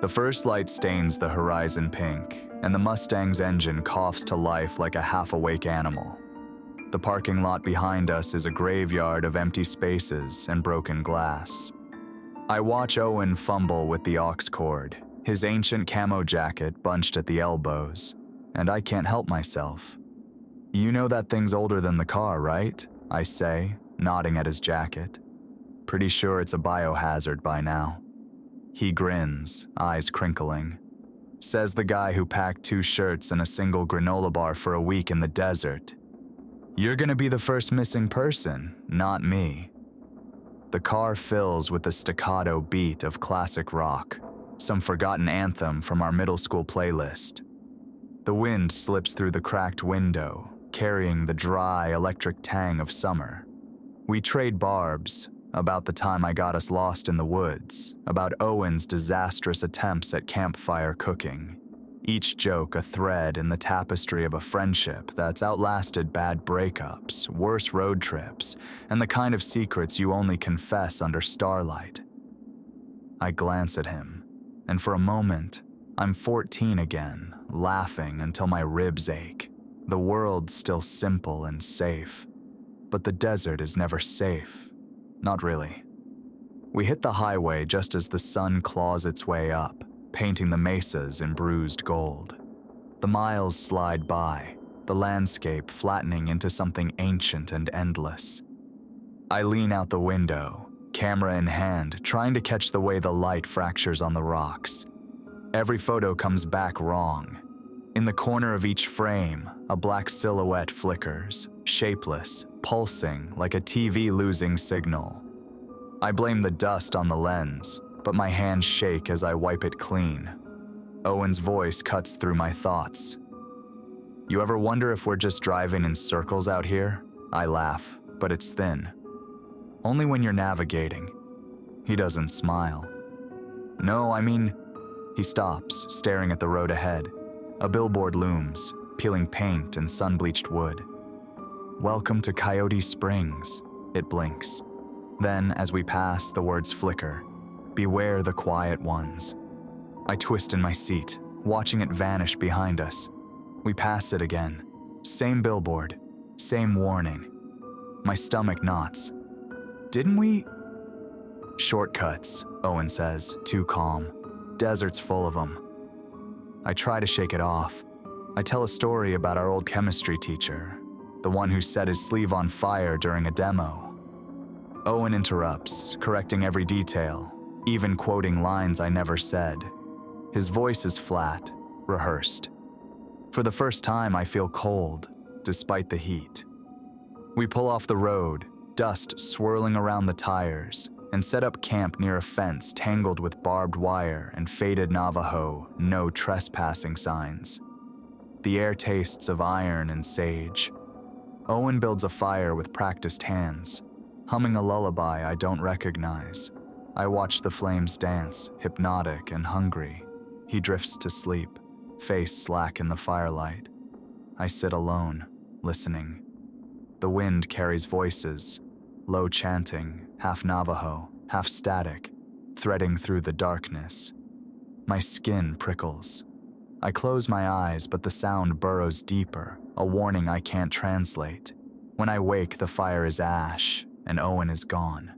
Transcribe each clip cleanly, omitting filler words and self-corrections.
The first light stains the horizon pink, and the Mustang's engine coughs to life like a half-awake animal. The parking lot behind us is a graveyard of empty spaces and broken glass. I watch Owen fumble with the aux cord, his ancient camo jacket bunched at the elbows, and I can't help myself. "You know that thing's older than the car, right?" I say, nodding at his jacket. "Pretty sure it's a biohazard by now." He grins, eyes crinkling. Says the guy who packed 2 shirts and a single granola bar for a week in the desert. "You're gonna be the first missing person, not me." The car fills with the staccato beat of classic rock, some forgotten anthem from our middle school playlist. The wind slips through the cracked window, carrying the dry, electric tang of summer. We trade barbs, about the time I got us lost in the woods, about Owen's disastrous attempts at campfire cooking. Each joke a thread in the tapestry of a friendship that's outlasted bad breakups, worse road trips, and the kind of secrets you only confess under starlight. I glance at him, and for a moment, I'm 14 again, laughing until my ribs ache. The world's still simple and safe, but the desert is never safe. Not really. We hit the highway just as the sun claws its way up, painting the mesas in bruised gold. The miles slide by, the landscape flattening into something ancient and endless. I lean out the window, camera in hand, trying to catch the way the light fractures on the rocks. Every photo comes back wrong. In the corner of each frame, a black silhouette flickers, shapeless, pulsing like a TV losing signal. I blame the dust on the lens, but my hands shake as I wipe it clean. Owen's voice cuts through my thoughts. "You ever wonder if we're just driving in circles out here?" I laugh, but it's thin. "Only when you're navigating." He doesn't smile. "No, I mean..." He stops, staring at the road ahead. A billboard looms, peeling paint and sun-bleached wood. "Welcome to Coyote Springs," it blinks. Then, as we pass, the words flicker. "Beware the quiet ones." I twist in my seat, watching it vanish behind us. We pass it again. Same billboard, same warning. My stomach knots. "Didn't we?" "Shortcuts," Owen says, too calm. "Desert's full of them." I try to shake it off. I tell a story about our old chemistry teacher, the one who set his sleeve on fire during a demo. Owen interrupts, correcting every detail, even quoting lines I never said. His voice is flat, rehearsed. For the first time, I feel cold, despite the heat. We pull off the road, dust swirling around the tires, and set up camp near a fence tangled with barbed wire and faded Navajo "no trespassing" signs. The air tastes of iron and sage. Owen builds a fire with practiced hands, humming a lullaby I don't recognize. I watch the flames dance, hypnotic and hungry. He drifts to sleep, face slack in the firelight. I sit alone, listening. The wind carries voices, low chanting, half Navajo, half static, threading through the darkness. My skin prickles. I close my eyes, but the sound burrows deeper, a warning I can't translate. When I wake, the fire is ash, and Owen is gone.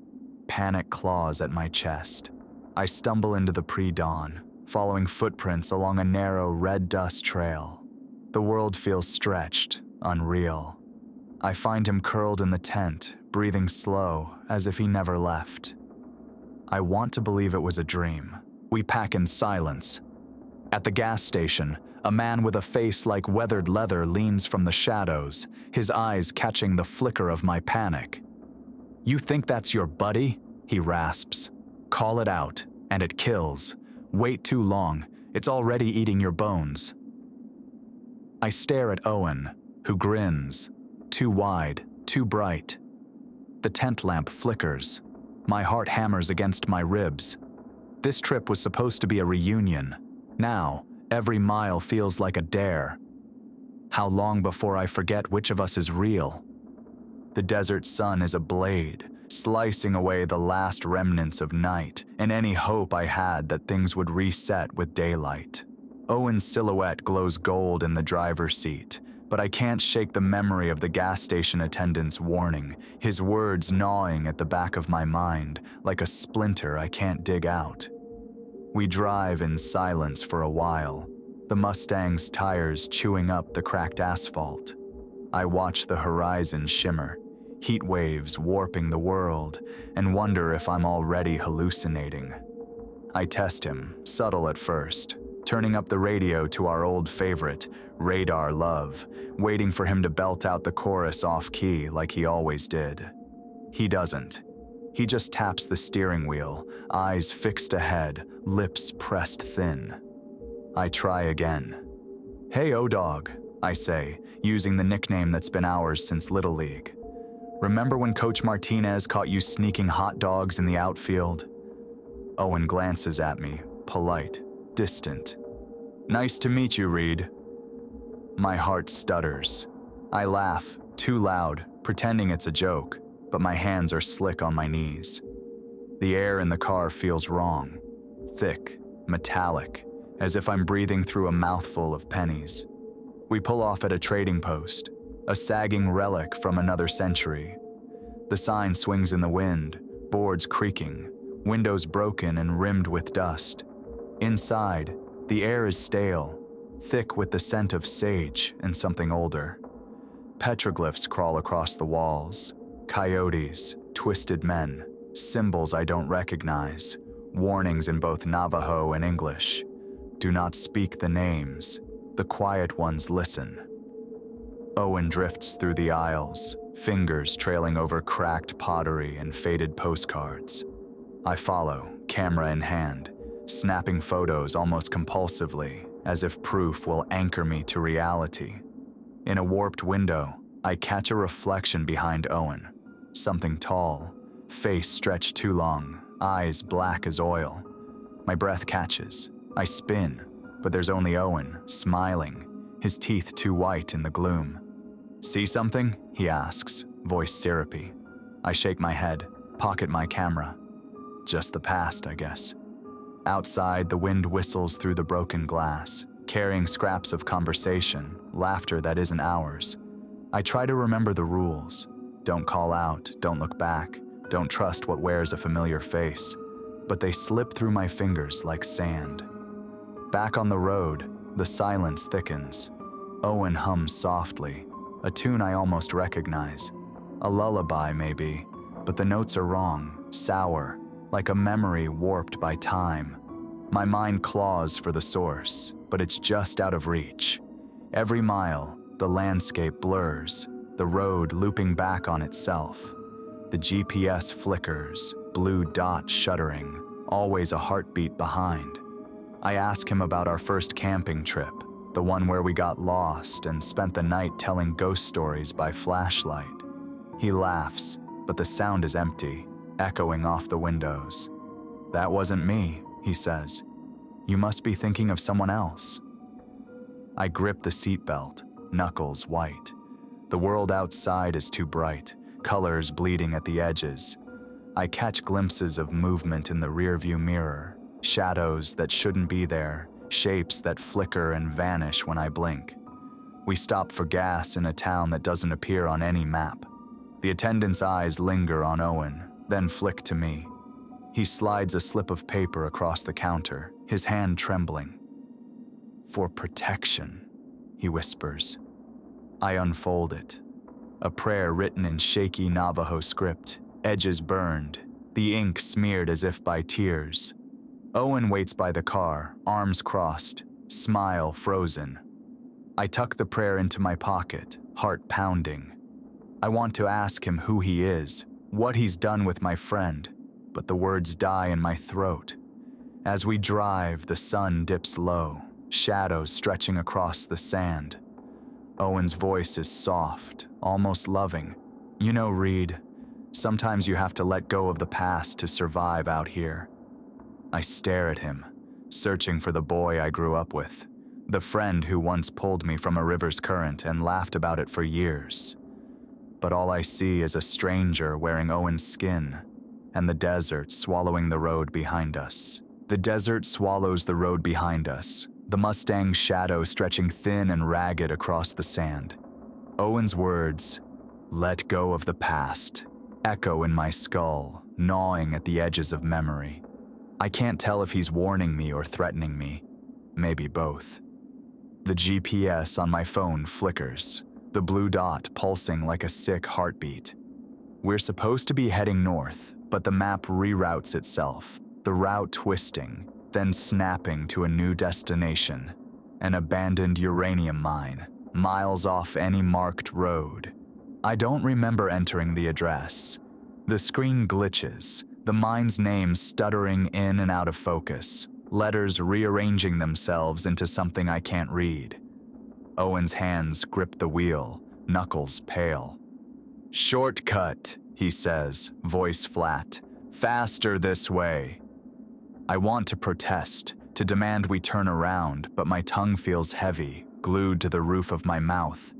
Panic claws at my chest. I stumble into the pre-dawn, following footprints along a narrow red dust trail. The world feels stretched, unreal. I find him curled in the tent, breathing slow, as if he never left. I want to believe it was a dream. We pack in silence. At the gas station, a man with a face like weathered leather leans from the shadows, his eyes catching the flicker of my panic. "You think that's your buddy?" he rasps. "Call it out, and it kills. Wait too long, it's already eating your bones." I stare at Owen, who grins. Too wide, too bright. The tent lamp flickers. My heart hammers against my ribs. This trip was supposed to be a reunion. Now, every mile feels like a dare. How long before I forget which of us is real? The desert sun is a blade, slicing away the last remnants of night and any hope I had that things would reset with daylight. Owen's silhouette glows gold in the driver's seat, but I can't shake the memory of the gas station attendant's warning, his words gnawing at the back of my mind like a splinter I can't dig out. We drive in silence for a while, the Mustang's tires chewing up the cracked asphalt. I watch the horizon shimmer, heat waves warping the world, and wonder if I'm already hallucinating. I test him, subtle at first, turning up the radio to our old favorite, Radar Love, waiting for him to belt out the chorus off-key like he always did. He doesn't. He just taps the steering wheel, eyes fixed ahead, lips pressed thin. I try again. "Hey, O-Dog," I say, using the nickname that's been ours since Little League. "Remember when Coach Martinez caught you sneaking hot dogs in the outfield?" Owen glances at me, polite, distant. "Nice to meet you, Reed." My heart stutters. I laugh, too loud, pretending it's a joke, but my hands are slick on my knees. The air in the car feels wrong, thick, metallic, as if I'm breathing through a mouthful of pennies. We pull off at a trading post, a sagging relic from another century. The sign swings in the wind, boards creaking, windows broken and rimmed with dust. Inside, the air is stale, thick with the scent of sage and something older. Petroglyphs crawl across the walls, coyotes, twisted men, symbols I don't recognize, warnings in both Navajo and English. Do not speak the names, the quiet ones listen. Owen drifts through the aisles, fingers trailing over cracked pottery and faded postcards. I follow, camera in hand, snapping photos almost compulsively, as if proof will anchor me to reality. In a warped window, I catch a reflection behind Owen. Something tall, face stretched too long, eyes black as oil. My breath catches. I spin, but there's only Owen, smiling, his teeth too white in the gloom. "See something?" he asks, voice syrupy. I shake my head, pocket my camera. Just the past, I guess. Outside, the wind whistles through the broken glass, carrying scraps of conversation, laughter that isn't ours. I try to remember the rules. Don't call out, don't look back, don't trust what wears a familiar face. But they slip through my fingers like sand. Back on the road, the silence thickens. Owen hums softly, a tune I almost recognize. A lullaby, maybe, but the notes are wrong, sour, like a memory warped by time. My mind claws for the source, but it's just out of reach. Every mile, the landscape blurs, the road looping back on itself. The GPS flickers, blue dot shuddering, always a heartbeat behind. I ask him about our first camping trip, the one where we got lost and spent the night telling ghost stories by flashlight. He laughs, but the sound is empty, echoing off the windows. "That wasn't me," he says. "You must be thinking of someone else." I grip the seatbelt, knuckles white. The world outside is too bright, colors bleeding at the edges. I catch glimpses of movement in the rearview mirror, shadows that shouldn't be there, shapes that flicker and vanish when I blink. We stop for gas in a town that doesn't appear on any map. The attendant's eyes linger on Owen, then flick to me. He slides a slip of paper across the counter, his hand trembling. "For protection," he whispers. I unfold it. A prayer written in shaky Navajo script, edges burned, the ink smeared as if by tears. Owen waits by the car, arms crossed, smile frozen. I tuck the prayer into my pocket, heart pounding. I want to ask him who he is, what he's done with my friend, but the words die in my throat. As we drive, the sun dips low, shadows stretching across the sand. Owen's voice is soft, almost loving. "You know, Reed, sometimes you have to let go of the past to survive out here." I stare at him, searching for the boy I grew up with, the friend who once pulled me from a river's current and laughed about it for years. but all I see is a stranger wearing Owen's skin, and the desert swallowing the road behind us. The desert swallows the road behind us, the Mustang's shadow stretching thin and ragged across the sand. Owen's words, "Let go of the past," echo in my skull, gnawing at the edges of memory. I can't tell if he's warning me or threatening me, maybe both. The GPS on my phone flickers, the blue dot pulsing like a sick heartbeat. We're supposed to be heading north, but the map reroutes itself, the route twisting, then snapping to a new destination, an abandoned uranium mine, miles off any marked road. I don't remember entering the address. The screen glitches, the mine's name stuttering in and out of focus, letters rearranging themselves into something I can't read. Owen's hands grip the wheel, knuckles pale. "Shortcut," he says, voice flat. "Faster this way." I want to protest, to demand we turn around, but my tongue feels heavy, glued to the roof of my mouth.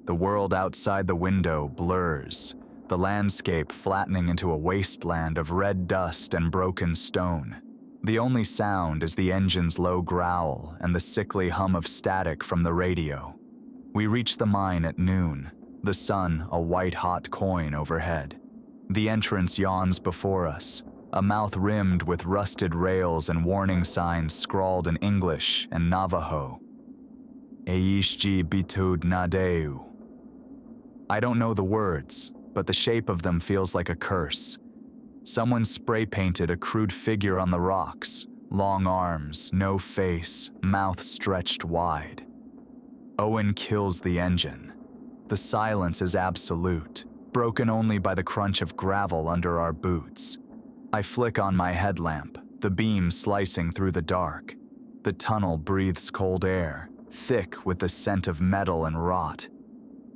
The world outside the window blurs, the landscape flattening into a wasteland of red dust and broken stone. The only sound is the engine's low growl and the sickly hum of static from the radio. We reach the mine at noon, the sun a white-hot coin overhead. The entrance yawns before us, a mouth rimmed with rusted rails and warning signs scrawled in English and Navajo. Eishji bitud nadeu. I don't know the words, but the shape of them feels like a curse. Someone spray-painted a crude figure on the rocks, long arms, no face, mouth stretched wide. Owen kills the engine. The silence is absolute, broken only by the crunch of gravel under our boots. I flick on my headlamp, the beam slicing through the dark. The tunnel breathes cold air, thick with the scent of metal and rot.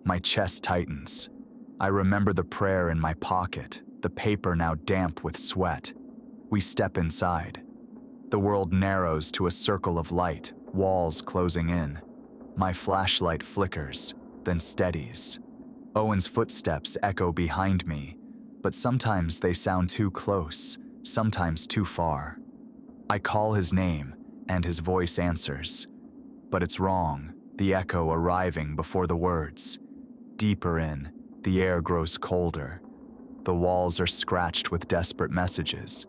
My chest tightens. I remember the prayer in my pocket, the paper now damp with sweat. We step inside. The world narrows to a circle of light, walls closing in. My flashlight flickers, then steadies. Owen's footsteps echo behind me, but sometimes they sound too close, sometimes too far. I call his name, and his voice answers. But it's wrong, the echo arriving before the words. Deeper in, the air grows colder. The walls are scratched with desperate messages.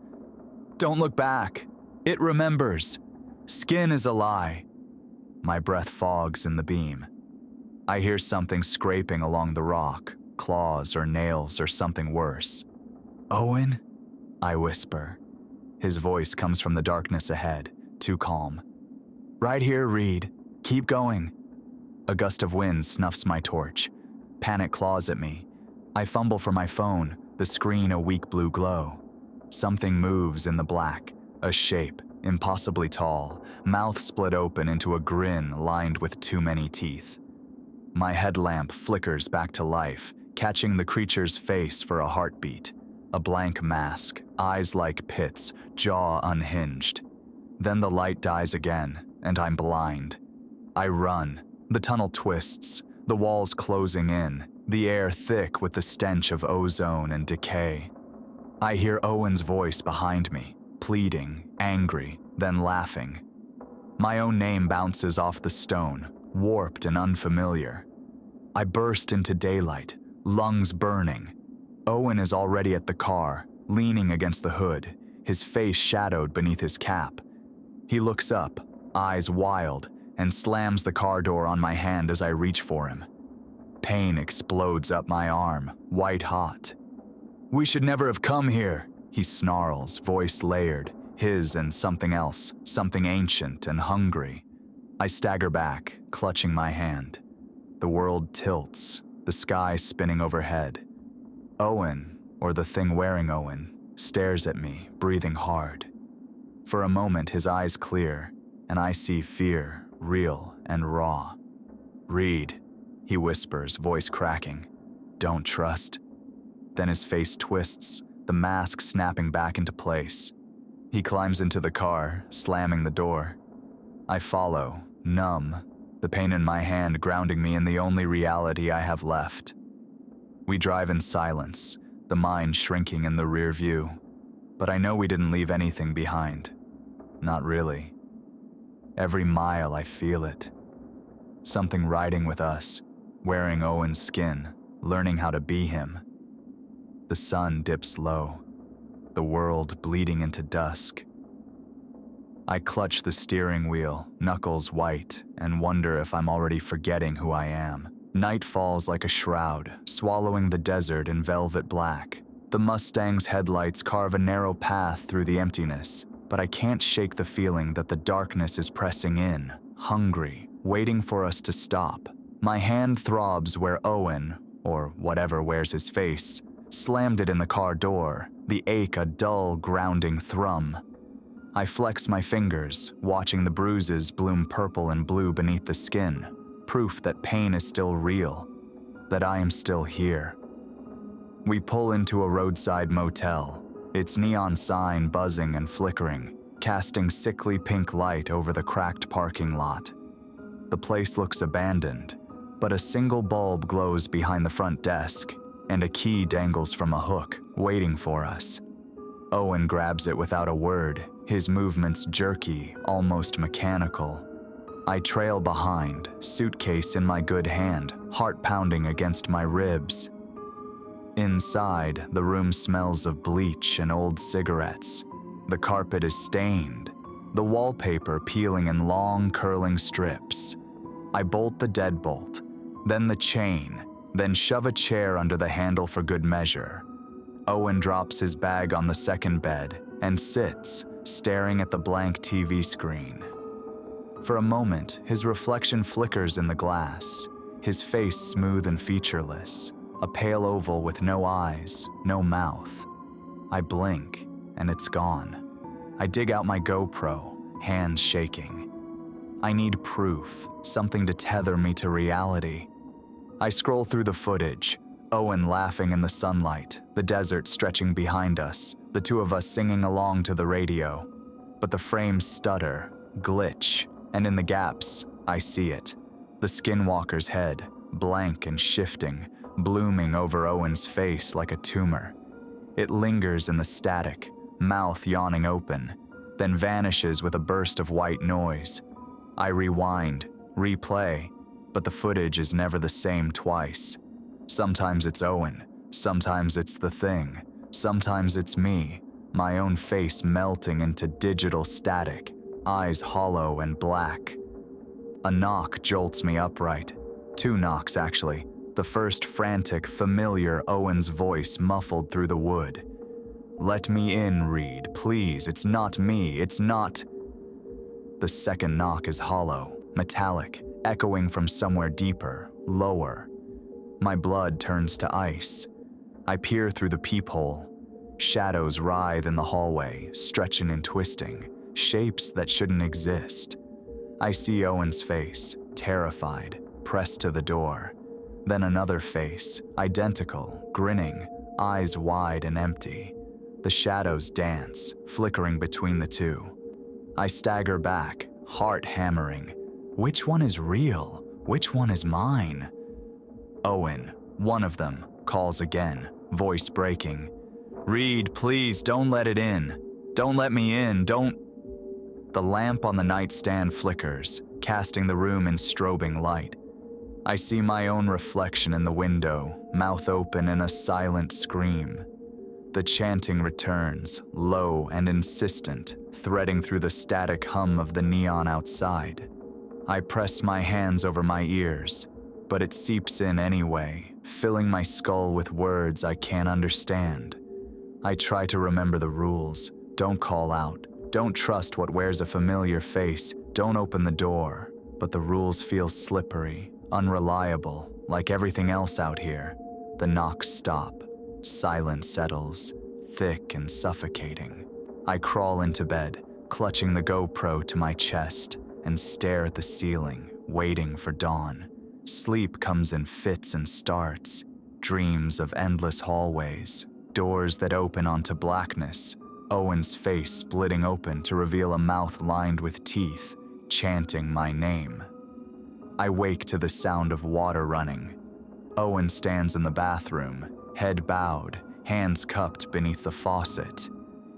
"Don't look back. It remembers. Skin is a lie." My breath fogs in the beam. I hear something scraping along the rock, claws or nails or something worse. "Owen?" I whisper. His voice comes from the darkness ahead, too calm. "Right here, Reed. Keep going." A gust of wind snuffs my torch. Panic claws at me. I fumble for my phone, the screen a weak blue glow. Something moves in the black, a shape, impossibly tall, mouth split open into a grin lined with too many teeth. My headlamp flickers back to life, catching the creature's face for a heartbeat. A blank mask, eyes like pits, jaw unhinged. Then the light dies again, and I'm blind. I run. The tunnel twists, the walls closing in, the air thick with the stench of ozone and decay. I hear Owen's voice behind me, pleading, angry, then laughing. My own name bounces off the stone, warped and unfamiliar. I burst into daylight, lungs burning. Owen is already at the car, leaning against the hood, his face shadowed beneath his cap. He looks up, eyes wild, and slams the car door on my hand as I reach for him. Pain explodes up my arm, white hot. "We should never have come here," he snarls, voice layered, his and something else, something ancient and hungry. I stagger back, clutching my hand. The world tilts, the sky spinning overhead. Owen, or the thing wearing Owen, stares at me, breathing hard. For a moment his eyes clear, and I see fear, real and raw. "Reed," he whispers, voice cracking. "Don't trust." Then his face twists, the mask snapping back into place. He climbs into the car, slamming the door. I follow, numb, the pain in my hand grounding me in the only reality I have left. We drive in silence, the mind shrinking in the rear view. But I know we didn't leave anything behind. Not really. Every mile I feel it. Something riding with us, wearing Owen's skin, learning how to be him. The sun dips low, the world bleeding into dusk. I clutch the steering wheel, knuckles white, and wonder if I'm already forgetting who I am. Night falls like a shroud, swallowing the desert in velvet black. The Mustang's headlights carve a narrow path through the emptiness, but I can't shake the feeling that the darkness is pressing in, hungry, waiting for us to stop. My hand throbs where Owen, or whatever wears his face, slammed it in the car door, the ache a dull, grounding thrum. I flex my fingers, watching the bruises bloom purple and blue beneath the skin, proof that pain is still real, that I am still here. We pull into a roadside motel, its neon sign buzzing and flickering, casting sickly pink light over the cracked parking lot. The place looks abandoned, but a single bulb glows behind the front desk, and a key dangles from a hook, waiting for us. Owen grabs it without a word, his movements jerky, almost mechanical. I trail behind, suitcase in my good hand, heart pounding against my ribs. Inside, the room smells of bleach and old cigarettes. The carpet is stained, the wallpaper peeling in long, curling strips. I bolt the deadbolt, then the chain, then shove a chair under the handle for good measure. Owen drops his bag on the second bed and sits, staring at the blank TV screen. For a moment, his reflection flickers in the glass, his face smooth and featureless, a pale oval with no eyes, no mouth. I blink, and it's gone. I dig out my GoPro, hands shaking. I need proof, something to tether me to reality. I scroll through the footage, Owen laughing in the sunlight, the desert stretching behind us, the two of us singing along to the radio. But the frames stutter, glitch, and in the gaps, I see it. The Skinwalker's head, blank and shifting, blooming over Owen's face like a tumor. It lingers in the static, mouth yawning open, then vanishes with a burst of white noise. I rewind, replay, but the footage is never the same twice. Sometimes it's Owen, sometimes it's the thing, sometimes it's me, my own face melting into digital static, eyes hollow and black. A knock jolts me upright. Two knocks, actually. The first frantic, familiar Owen's voice muffled through the wood. "Let me in, Reed, please, it's not me, it's not..." The second knock is hollow, metallic, echoing from somewhere deeper, lower. My blood turns to ice. I peer through the peephole. Shadows writhe in the hallway, stretching and twisting, shapes that shouldn't exist. I see Owen's face, terrified, pressed to the door. Then another face, identical, grinning, eyes wide and empty. The shadows dance, flickering between the two. I stagger back, heart hammering. Which one is real? Which one is mine? Owen, one of them, calls again, voice breaking. "Reed, please, don't let it in. Don't let me in, don't..." The lamp on the nightstand flickers, casting the room in strobing light. I see my own reflection in the window, mouth open in a silent scream. The chanting returns, low and insistent, threading through the static hum of the neon outside. I press my hands over my ears, but it seeps in anyway, filling my skull with words I can't understand. I try to remember the rules. Don't call out. Don't trust what wears a familiar face. Don't open the door. But the rules feel slippery, unreliable, like everything else out here. The knocks stop. Silence settles, thick and suffocating. I crawl into bed, clutching the GoPro to my chest, and stare at the ceiling, waiting for dawn. Sleep comes in fits and starts, dreams of endless hallways, doors that open onto blackness, Owen's face splitting open to reveal a mouth lined with teeth, chanting my name. I wake to the sound of water running. Owen stands in the bathroom, head bowed, hands cupped beneath the faucet.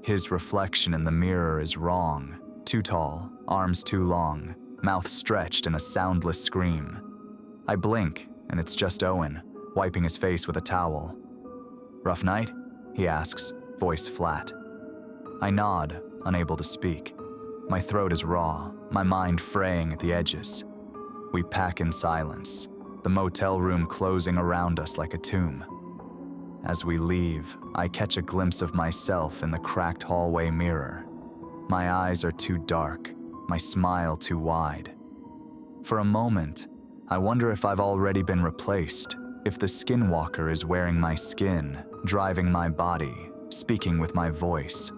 His reflection in the mirror is wrong, too tall, arms too long, mouth stretched in a soundless scream. I blink, and it's just Owen, wiping his face with a towel. "Rough night?" he asks, voice flat. I nod, unable to speak. My throat is raw, my mind fraying at the edges. We pack in silence, the motel room closing around us like a tomb. As we leave, I catch a glimpse of myself in the cracked hallway mirror. My eyes are too dark, my smile too wide. For a moment, I wonder if I've already been replaced, if the Skinwalker is wearing my skin, driving my body, speaking with my voice.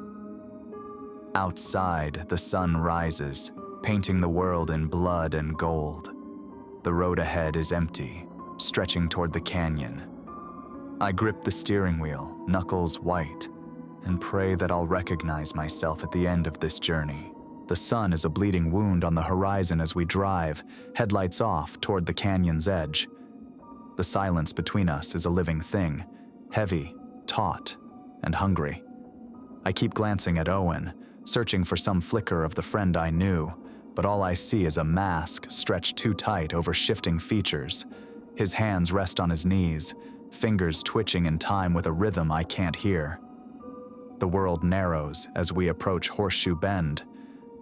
Outside, the sun rises, painting the world in blood and gold. The road ahead is empty, stretching toward the canyon. I grip the steering wheel, knuckles white, and pray that I'll recognize myself at the end of this journey. The sun is a bleeding wound on the horizon as we drive, headlights off toward the canyon's edge. The silence between us is a living thing, heavy, taut, and hungry. I keep glancing at Owen, searching for some flicker of the friend I knew, but all I see is a mask stretched too tight over shifting features. His hands rest on his knees, fingers twitching in time with a rhythm I can't hear. The world narrows as we approach Horseshoe Bend.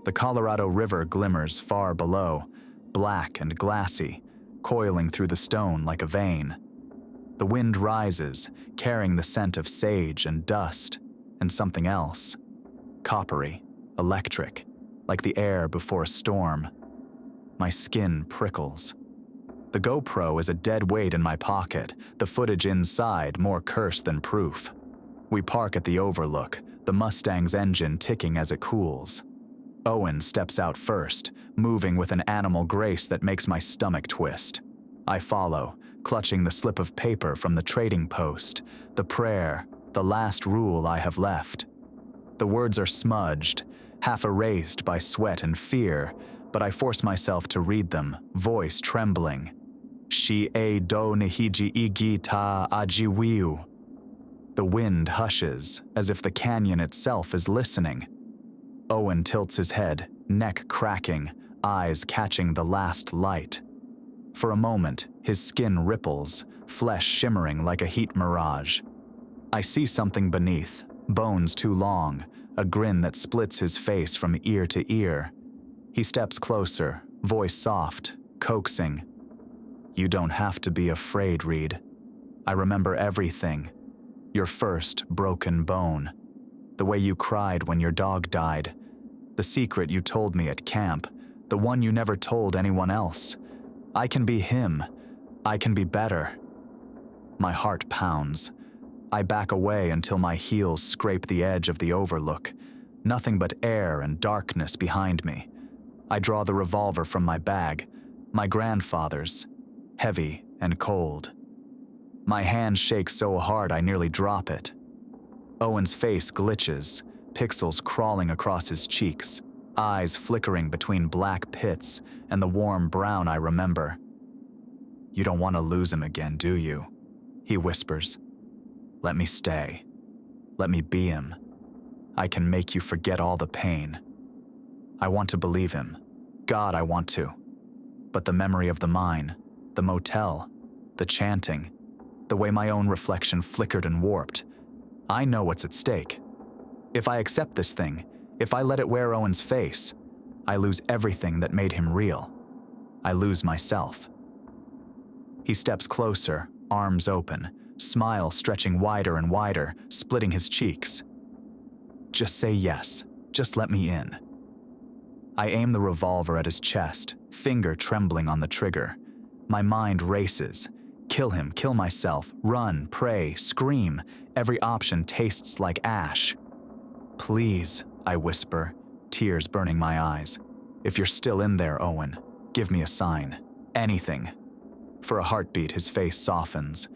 The Colorado River glimmers far below, black and glassy, coiling through the stone like a vein. The wind rises, carrying the scent of sage and dust, and something else. Coppery, electric, like the air before a storm. My skin prickles. The GoPro is a dead weight in my pocket, the footage inside more curse than proof. We park at the overlook, the Mustang's engine ticking as it cools. Owen steps out first, moving with an animal grace that makes my stomach twist. I follow, clutching the slip of paper from the trading post, the prayer, the last rule I have left. The words are smudged, half erased by sweat and fear, but I force myself to read them, voice trembling. Shi e do nihiji igi ta ajiwiu. The wind hushes, as if the canyon itself is listening. Owen tilts his head, neck cracking, eyes catching the last light. For a moment, his skin ripples, flesh shimmering like a heat mirage. I see something beneath, bones too long, a grin that splits his face from ear to ear. He steps closer, voice soft, coaxing. "You don't have to be afraid, Reed. I remember everything. Your first broken bone. The way you cried when your dog died. The secret you told me at camp. The one you never told anyone else. I can be him. I can be better." My heart pounds. I back away until my heels scrape the edge of the overlook. Nothing but air and darkness behind me. I draw the revolver from my bag, my grandfather's, heavy and cold. My hand shakes so hard I nearly drop it. Owen's face glitches, pixels crawling across his cheeks, eyes flickering between black pits and the warm brown I remember. "You don't want to lose him again, do you?" he whispers. "Let me stay. Let me be him. I can make you forget all the pain." I want to believe him. God, I want to. But the memory of the mine, the motel, the chanting, the way my own reflection flickered and warped, I know what's at stake. If I accept this thing, if I let it wear Owen's face, I lose everything that made him real. I lose myself. He steps closer, arms open, smile stretching wider and wider, splitting his cheeks. "Just say yes. Just let me in." I aim the revolver at his chest, finger trembling on the trigger. My mind races. Kill him, kill myself, run, pray, scream. Every option tastes like ash. "Please," I whisper, tears burning my eyes. "If you're still in there, Owen, give me a sign. Anything." For a heartbeat, his face softens.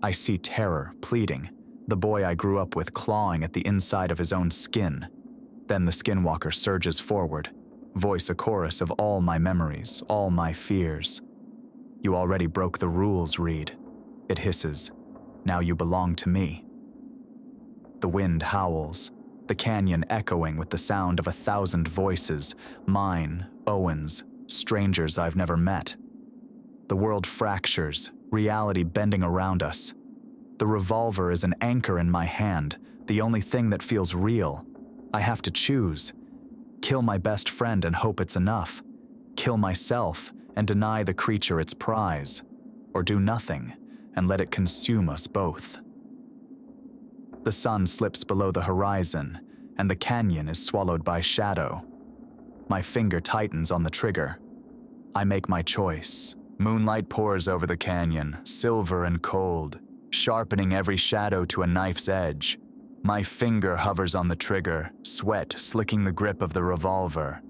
I see terror, pleading, the boy I grew up with clawing at the inside of his own skin. Then the Skinwalker surges forward, voice a chorus of all my memories, all my fears. "You already broke the rules, Reed. It hisses, "Now you belong to me." The wind howls, the canyon echoing with the sound of 1,000 voices, mine, Owen's, strangers I've never met. The world fractures, reality bending around us. The revolver is an anchor in my hand, the only thing that feels real. I have to choose. Kill my best friend and hope it's enough. Kill myself and deny the creature its prize. Or do nothing and let it consume us both. The sun slips below the horizon, and the canyon is swallowed by shadow. My finger tightens on the trigger. I make my choice. Moonlight pours over the canyon, silver and cold, sharpening every shadow to a knife's edge. My finger hovers on the trigger, sweat slicking the grip of the revolver.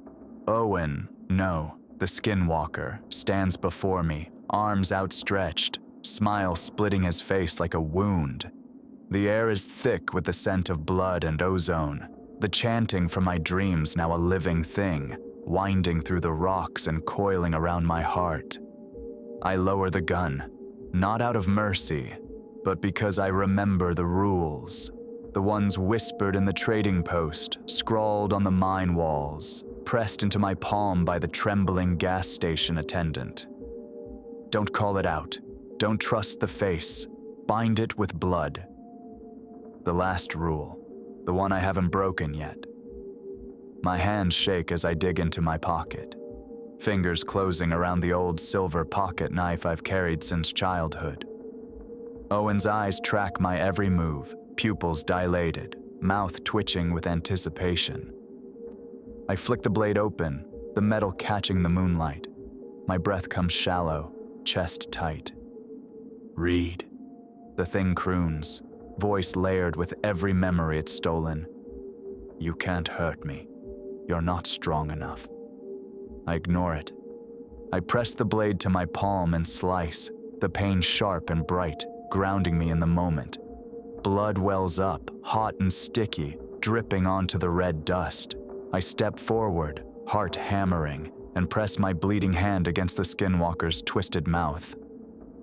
Owen, no, the Skinwalker, stands before me, arms outstretched, smile splitting his face like a wound. The air is thick with the scent of blood and ozone, the chanting from my dreams now a living thing, winding through the rocks and coiling around my heart. I lower the gun, not out of mercy, but because I remember the rules, the ones whispered in the trading post, scrawled on the mine walls, pressed into my palm by the trembling gas station attendant. Don't call it out. Don't trust the face. Bind it with blood. The last rule, the one I haven't broken yet. My hands shake as I dig into my pocket, fingers closing around the old silver pocket knife I've carried since childhood. Owen's eyes track my every move, pupils dilated, mouth twitching with anticipation. I flick the blade open, the metal catching the moonlight. My breath comes shallow, chest tight. "Read," the thing croons, voice layered with every memory it's stolen. "You can't hurt me. You're not strong enough." I ignore it. I press the blade to my palm and slice, the pain sharp and bright, grounding me in the moment. Blood wells up, hot and sticky, dripping onto the red dust. I step forward, heart hammering, and press my bleeding hand against the Skinwalker's twisted mouth.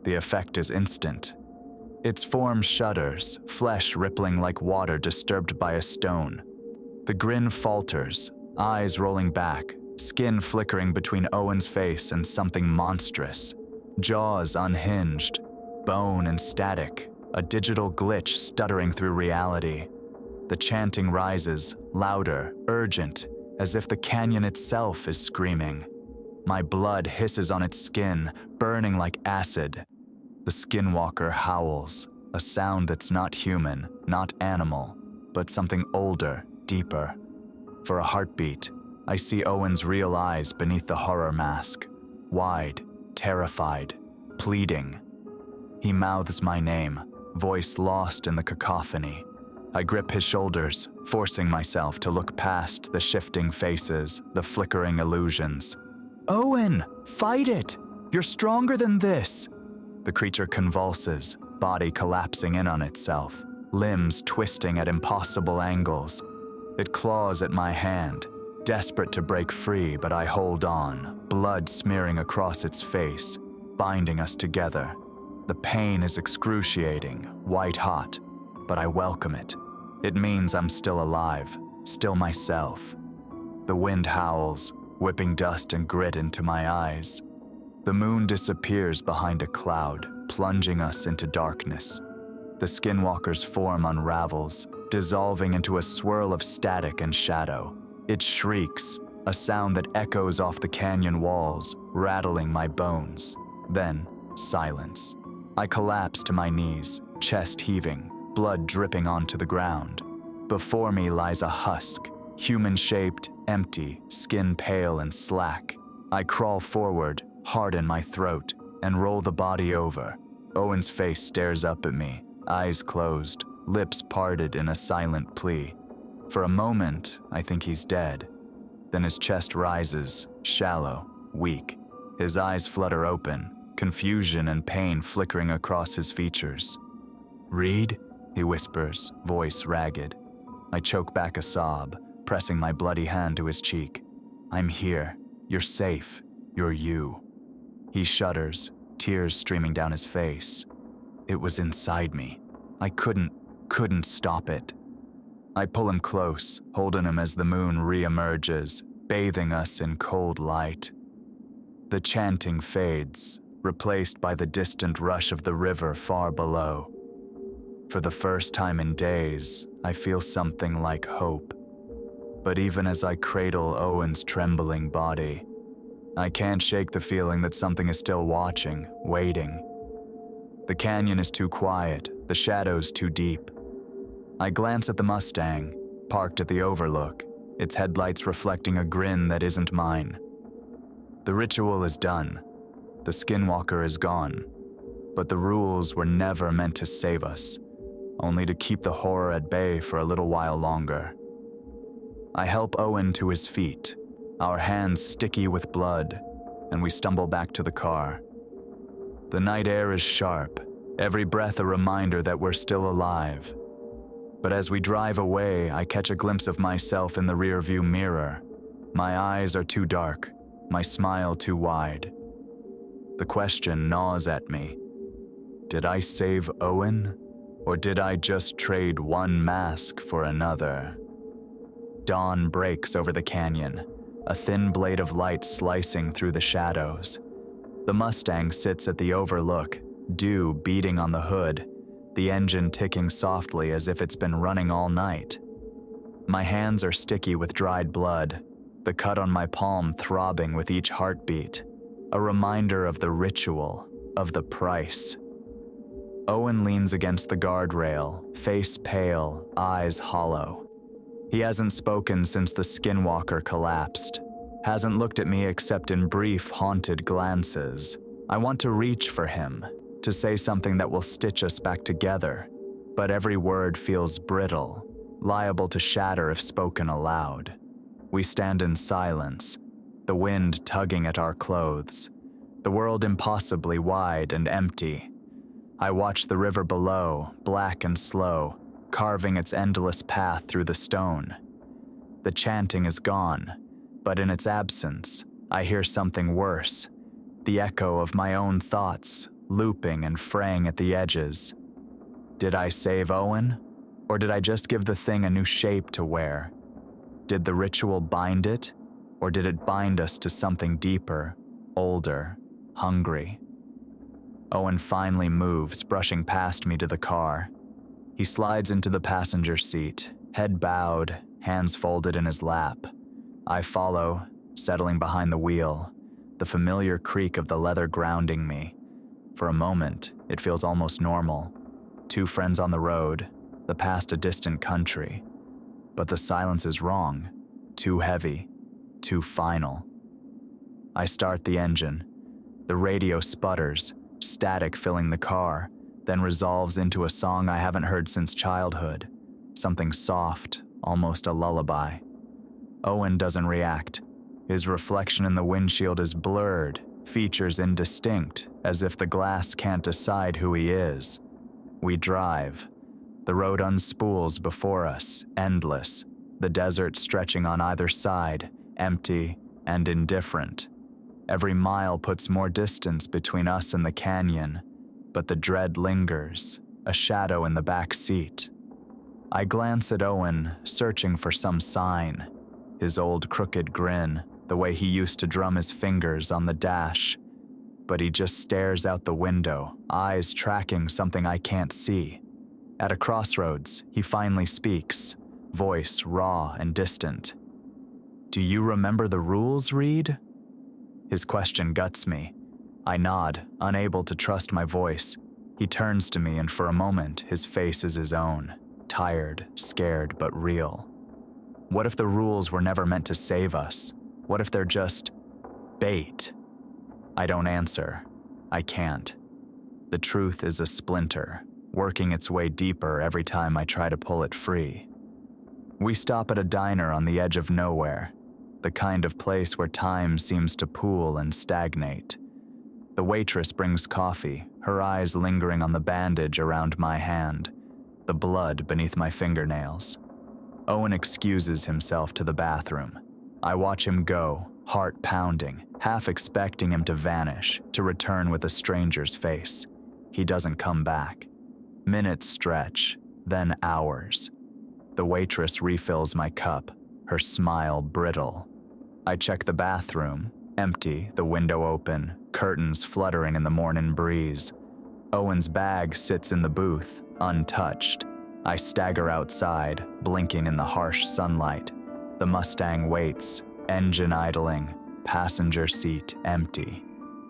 The effect is instant. Its form shudders, flesh rippling like water disturbed by a stone. The grin falters, eyes rolling back, skin flickering between Owen's face and something monstrous. Jaws unhinged, bone and static, a digital glitch stuttering through reality. The chanting rises, louder, urgent, as if the canyon itself is screaming. My blood hisses on its skin, burning like acid. The Skinwalker howls, a sound that's not human, not animal, but something older, deeper. For a heartbeat, I see Owen's real eyes beneath the horror mask, wide, terrified, pleading. He mouths my name, voice lost in the cacophony. I grip his shoulders, forcing myself to look past the shifting faces, the flickering illusions. "Owen, fight it! You're stronger than this!" The creature convulses, body collapsing in on itself, limbs twisting at impossible angles. It claws at my hand, desperate to break free, but I hold on, blood smearing across its face, binding us together. The pain is excruciating, white hot, but I welcome it. It means I'm still alive, still myself. The wind howls, whipping dust and grit into my eyes. The moon disappears behind a cloud, plunging us into darkness. The Skinwalker's form unravels, dissolving into a swirl of static and shadow. It shrieks, a sound that echoes off the canyon walls, rattling my bones. Then, silence. I collapse to my knees, chest heaving, blood dripping onto the ground. Before me lies a husk, human-shaped, empty, skin pale and slack. I crawl forward, heart in my throat, and roll the body over. Owen's face stares up at me, eyes closed, lips parted in a silent plea. For a moment, I think he's dead. Then his chest rises, shallow, weak. His eyes flutter open, confusion and pain flickering across his features. "Reed?" he whispers, voice ragged. I choke back a sob, pressing my bloody hand to his cheek. "I'm here. You're safe. You're you." He shudders, tears streaming down his face. It was inside me. I couldn't stop it. I pull him close, holding him as the moon re-emerges, bathing us in cold light. The chanting fades, replaced by the distant rush of the river far below. For the first time in days, I feel something like hope. But even as I cradle Owen's trembling body, I can't shake the feeling that something is still watching, waiting. The canyon is too quiet, the shadows too deep. I glance at the Mustang, parked at the overlook, its headlights reflecting a grin that isn't mine. The ritual is done. The Skinwalker is gone. But the rules were never meant to save us, only to keep the horror at bay for a little while longer. I help Owen to his feet, our hands sticky with blood, and we stumble back to the car. The night air is sharp, every breath a reminder that we're still alive. But as we drive away, I catch a glimpse of myself in the rearview mirror. My eyes are too dark, my smile too wide. The question gnaws at me. Did I save Owen, or did I just trade one mask for another? Dawn breaks over the canyon, a thin blade of light slicing through the shadows. The Mustang sits at the overlook, dew beating on the hood, the engine ticking softly as if it's been running all night. My hands are sticky with dried blood, the cut on my palm throbbing with each heartbeat, a reminder of the ritual, of the price. Owen leans against the guardrail, face pale, eyes hollow. He hasn't spoken since the Skinwalker collapsed, hasn't looked at me except in brief, haunted glances. I want to reach for him, to say something that will stitch us back together, but every word feels brittle, liable to shatter if spoken aloud. We stand in silence, the wind tugging at our clothes, the world impossibly wide and empty. I watch the river below, black and slow, carving its endless path through the stone. The chanting is gone, but in its absence, I hear something worse, the echo of my own thoughts, looping and fraying at the edges. Did I save Owen, or did I just give the thing a new shape to wear? Did the ritual bind it, or did it bind us to something deeper, older, hungry? Owen finally moves, brushing past me to the car. He slides into the passenger seat, head bowed, hands folded in his lap. I follow, settling behind the wheel, the familiar creak of the leather grounding me. For a moment, it feels almost normal. Two friends on the road, the past a distant country. But the silence is wrong, too heavy, too final. I start the engine. The radio sputters, static filling the car, then resolves into a song I haven't heard since childhood, something soft, almost a lullaby. Owen doesn't react. His reflection in the windshield is blurred, features indistinct, as if the glass can't decide who he is. We drive. The road unspools before us, endless, the desert stretching on either side, empty and indifferent. Every mile puts more distance between us and the canyon, but the dread lingers, a shadow in the back seat. I glance at Owen, searching for some sign. His old crooked grin, the way he used to drum his fingers on the dash. But he just stares out the window, eyes tracking something I can't see. At a crossroads, he finally speaks, voice raw and distant. "Do you remember the rules, Reed?" His question guts me. I nod, unable to trust my voice. He turns to me, and for a moment, his face is his own, tired, scared, but real. What if the rules were never meant to save us? What if they're just bait? I don't answer. I can't. The truth is a splinter, working its way deeper every time I try to pull it free. We stop at a diner on the edge of nowhere, the kind of place where time seems to pool and stagnate. The waitress brings coffee, her eyes lingering on the bandage around my hand, the blood beneath my fingernails. Owen excuses himself to the bathroom. I watch him go, heart pounding, half expecting him to vanish, to return with a stranger's face. He doesn't come back. Minutes stretch, then hours. The waitress refills my cup, her smile brittle. I check the bathroom, empty, the window open, curtains fluttering in the morning breeze. Owen's bag sits in the booth, untouched. I stagger outside, blinking in the harsh sunlight. The Mustang waits, engine idling, passenger seat empty.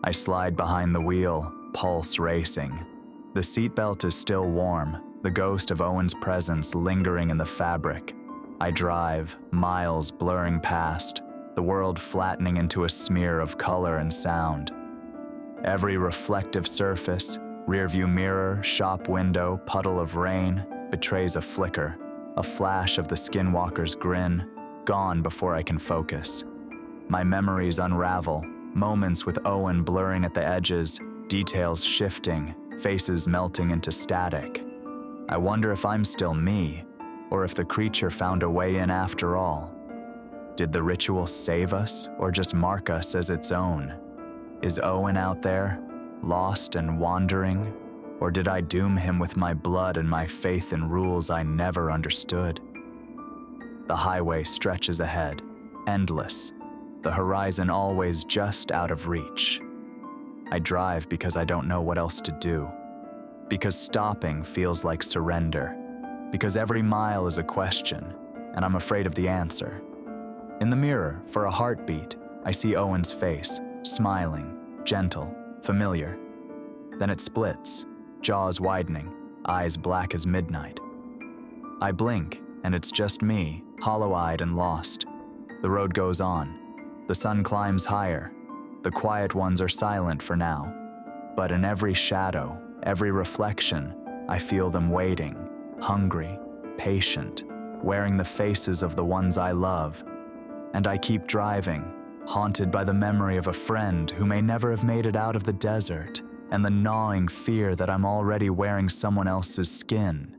I slide behind the wheel, pulse racing. The seatbelt is still warm, the ghost of Owen's presence lingering in the fabric. I drive, miles blurring past, the world flattening into a smear of color and sound. Every reflective surface, rearview mirror, shop window, puddle of rain, betrays a flicker, a flash of the Skinwalker's grin, gone before I can focus. My memories unravel, moments with Owen blurring at the edges, details shifting, faces melting into static. I wonder if I'm still me, or if the creature found a way in after all. Did the ritual save us, or just mark us as its own? Is Owen out there, lost and wandering, or did I doom him with my blood and my faith in rules I never understood? The highway stretches ahead, endless, the horizon always just out of reach. I drive because I don't know what else to do, because stopping feels like surrender, because every mile is a question, and I'm afraid of the answer. In the mirror, for a heartbeat, I see Owen's face, smiling, gentle, familiar. Then it splits, jaws widening, eyes black as midnight. I blink, and it's just me, hollow-eyed and lost. The road goes on. The sun climbs higher. The quiet ones are silent for now. But in every shadow, every reflection, I feel them waiting, hungry, patient, wearing the faces of the ones I love. And I keep driving, haunted by the memory of a friend who may never have made it out of the desert, and the gnawing fear that I'm already wearing someone else's skin.